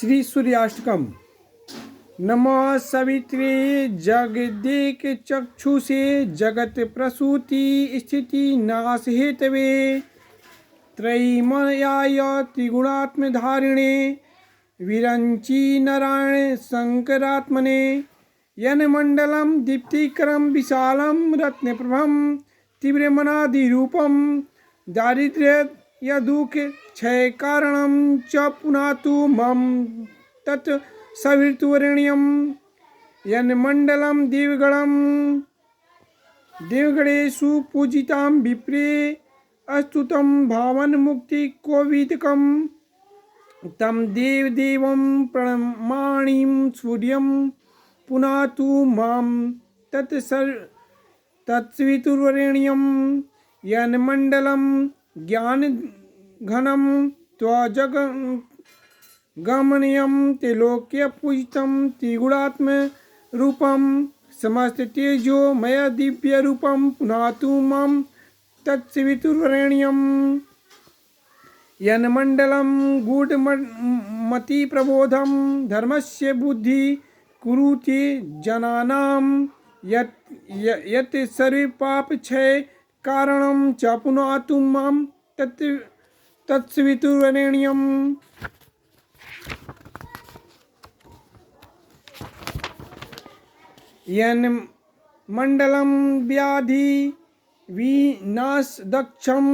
श्री सूर्याष्टकम। नमः सवित्रे जगदेक चक्षुषे जगत प्रसूति स्थिति नाश हेतवे त्रयीमयाय त्रिगुणात्मधारिणे विरंची नारायण शंकरात्मने यन्मण्डलं दीप्तिकरं विशालं रत्नप्रभं तीव्रमनादिरूपं दारिद्र्य यदुःख क्षयकारणं च पुनातु मम तत् सवितुर्वरेण्यं यन्मण्डलं देवगणेषु पूजितां विप्रे अस्तुतं भावन्मुक्तिकोविदकं तं देवदेवं प्रणमामि सूर्यं पुनातु मां तत्सवितुर्वरेण्यं यन्मण्डलं ज्ञानघनं त्वजगमनीयं त्रिलोक्यपूजितं त्रिगुणात्मरूपं समस्ततेजोमय दिव्यरूपं पुनातु मां तत्सवितुर्वरेण्यं यन्मण्डलं गूढमतिप्रबोधं धर्मस्य बुद्धि कुरुते जनानां यत् सर्वपापक्षय कारणं च पुनातु मां तत्सवितुर्वरेण्यं यन्मण्डलं व्याधि विनाशदक्षं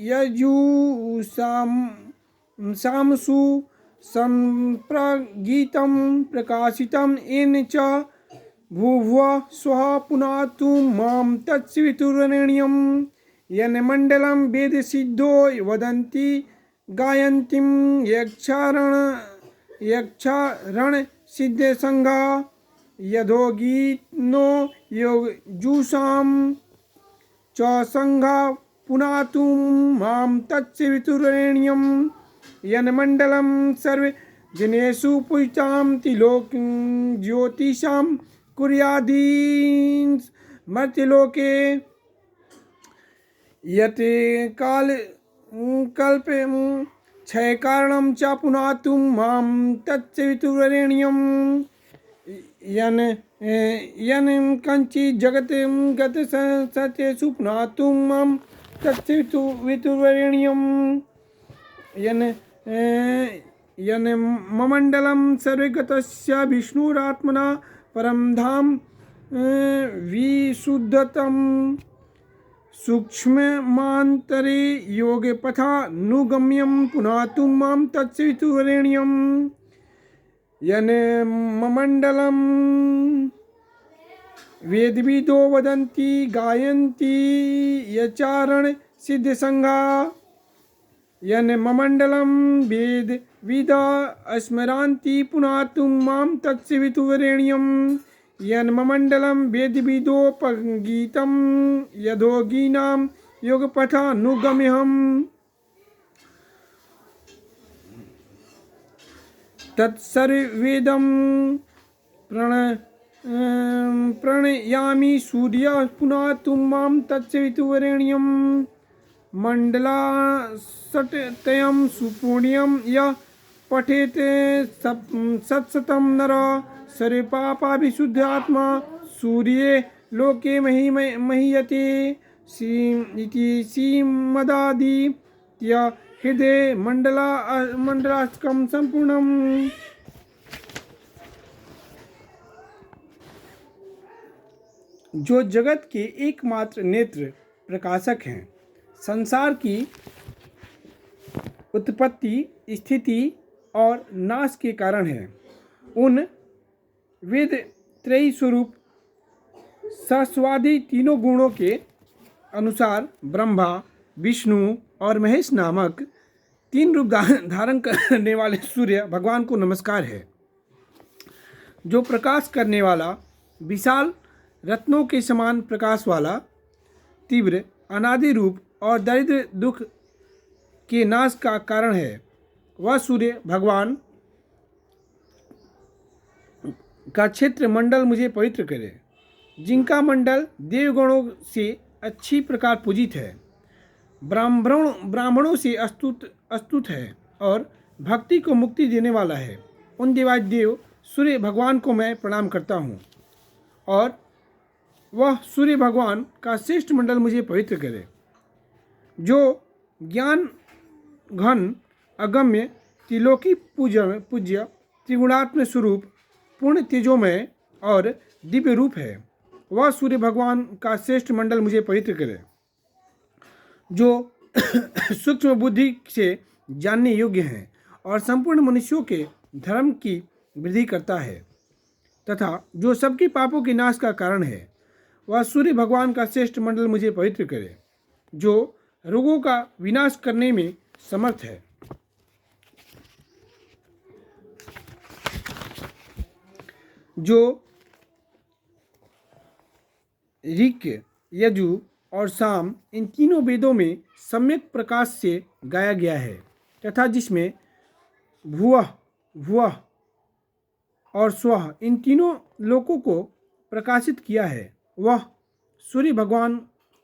यजुषामसु सम्प्रगीतं प्रकाशितं येन च भुवः स्वः पुनातु मां तत्सवितुर्वरेण्यं यन्मण्डलं वेदसिद्धो वदन्ति गायन्तीं यक्षारणसिद्धसङ्घा यथोगीनो योगजुषां च सङ्घा पुनातु मां तत्सवितुर्वरेण्यं यन्मण्डलं सर्वजनेषु पूजितां ज्योतिषां कुर्यादीन् मर्त्यलोके यत् कल्पं क्षयकारणं च पुनातु मां तत्सवितुर्वरेण्यं यन् कञ्चित् जगत् गतसत्येषु पुनातु मां तत्सवितुर्वरेण्यं यन्मण्डलं सर्वगतस्य विष्णुरात्मना परं धाम विशुद्धतं सूक्ष्ममान्तरे योगपथानुगम्यं पुनातु मां तत्सवितुर्वरेण्यं यन्मण्डलं वेदविदो वदन्ति गायन्ति यचारणसिद्धसङ्घा यन्मण्डलं वेदविदा स्मरन्ति पुनातु मां तत्सवितुर्वरेण्यं यन्मण्डलं वेदविदोपगीतं यथोगीनां योगपथानुगम्यं तत्सर्ववेदं प्रणयामि सूर्यः पुनातु मां तत्सवितुर्वरेण्यं मण्डलासटतयं सुपुण्यं यः पठेत् सत्शतं नरः सर्वपापविशुद्धात्मा सूर्ये लोके महीयते इति श्रीमदादित्य हृदय मण्डलाष्टकं सम्पूर्णम्। जो जगत के एकमात्र नेत्र प्रकाशक हैं, संसार की उत्पत्ति स्थिति और नाश के कारण है, उन वेद त्रयी स्वरूप सस्वादि तीनों गुणों के अनुसार ब्रह्मा विष्णु और महेश नामक तीन रूप धारण करने वाले सूर्य भगवान को नमस्कार है। जो प्रकाश करने वाला विशाल रत्नों के समान प्रकाश वाला तीव्र अनादि रूप और दरिद्र दुख के नाश का कारण है, वह सूर्य भगवान का क्षेत्र मंडल मुझे पवित्र करे। जिनका मंडल देवगणों से अच्छी प्रकार पूजित है, ब्राह्मणों से अस्तुत है और भक्ति को मुक्ति देने वाला है। उन देवाधिदेव सूर्य भगवान को मैं प्रणाम करता हूँ और वह सूर्य भगवान का श्रेष्ठ मंडल मुझे पवित्र करे, जो ज्ञान घन अगम्य त्रिलोकी पूज्य त्रिगुणात्म स्वरूप पूर्ण तेजोमय और दिव्य रूप है। वह सूर्य भगवान का श्रेष्ठ मंडल मुझे पवित्र करे, जो सूक्ष्म बुद्धि से जानने योग्य हैं और संपूर्ण मनुष्यों के धर्म की वृद्धि करता है तथा जो सबके पापों के नाश का कारण है। वह सूर्य भगवान का श्रेष्ठ मंडल मुझे पवित्र करे, जो रोगों का विनाश करने में समर्थ है। जो ऋक्, यजु और साम इन तीनों वेदों में सम्यक प्रकाश से गाया गया है तथा जिसमें भुवः, भुवः और स्वः इन तीनों लोकों को प्रकाशित किया है। वह सूर्य भगवान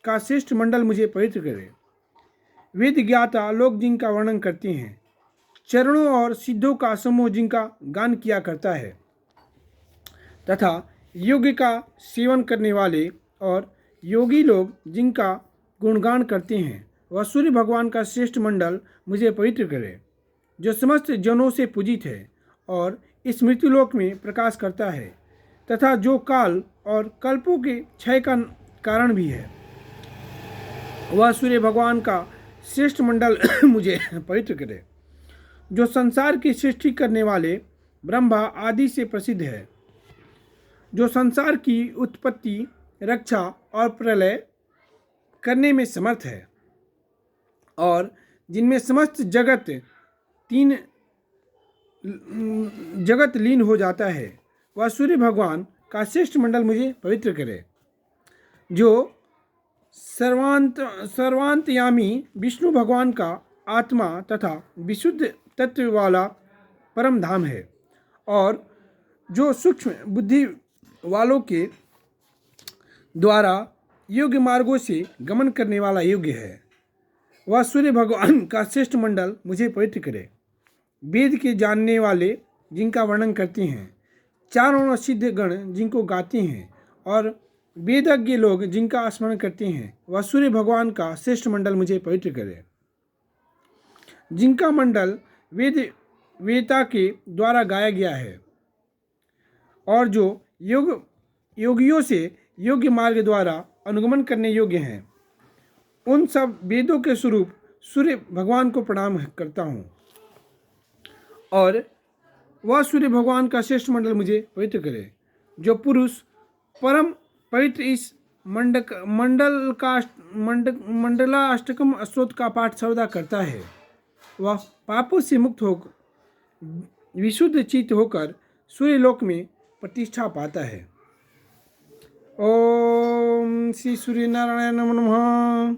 का श्रेष्ठ मंडल मुझे पवित्र करे। वेद ज्ञाता लोग जिनका वर्णन करते हैं, चरणों और सिद्धों का समूह जिनका गान किया करता है तथा योग्य का सेवन करने वाले और योगी लोग जिनका गुणगान करते हैं, वह सूर्य भगवान का श्रेष्ठ मंडल मुझे पवित्र करे, जो समस्त जनों से पूजित है और इस मृत्युलोक में प्रकाश करता है तथा जो काल और कल्पों के क्षय का कारण भी है। वह सूर्य भगवान का श्रेष्ठ मंडल मुझे पवित्र करे, जो संसार की सृष्टि करने वाले ब्रह्मा आदि से प्रसिद्ध है, जो संसार की उत्पत्ति, रक्षा और प्रलय करने में समर्थ है और जिनमें समस्त जगत लीन हो जाता है। वह सूर्य भगवान का श्रेष्ठ मंडल मुझे पवित्र करे, जो सर्वांतयामी विष्णु भगवान का आत्मा तथा विशुद्ध तत्व वाला परम धाम है और जो सूक्ष्म बुद्धि वालों के द्वारा योग्य मार्गों से गमन करने वाला योग्य है। वह सूर्य भगवान का श्रेष्ठ मंडल मुझे पवित्र करे। वेद के जानने वाले जिनका वर्णन करते हैं, चारों सिद्ध गण जिनको गाते हैं और वेदज्ञ लोग जिनका स्मरण करते हैं, वह सूर्य भगवान का श्रेष्ठ मंडल मुझे पवित्र करे, जिनका मंडल वेदता के द्वारा गाया गया है और जो योगियों से योग्य मार्ग द्वारा अनुगमन करने योग्य हैं। उन सब वेदों के स्वरूप सूर्य भगवान को प्रणाम करता हूँ और वह सूर्य भगवान का श्रेष्ठ मंडल मुझे पवित्र करे, जो पुरुष परम पवित्र इस मंडलाष्टकम स्तोत्र का पाठ सर्वदा करता है। वह पापों से मुक्त होकर विशुद्ध चित्त होकर सूर्यलोक में प्रतिष्ठा पाता है। ओम श्री सूर्य नारायण नमः।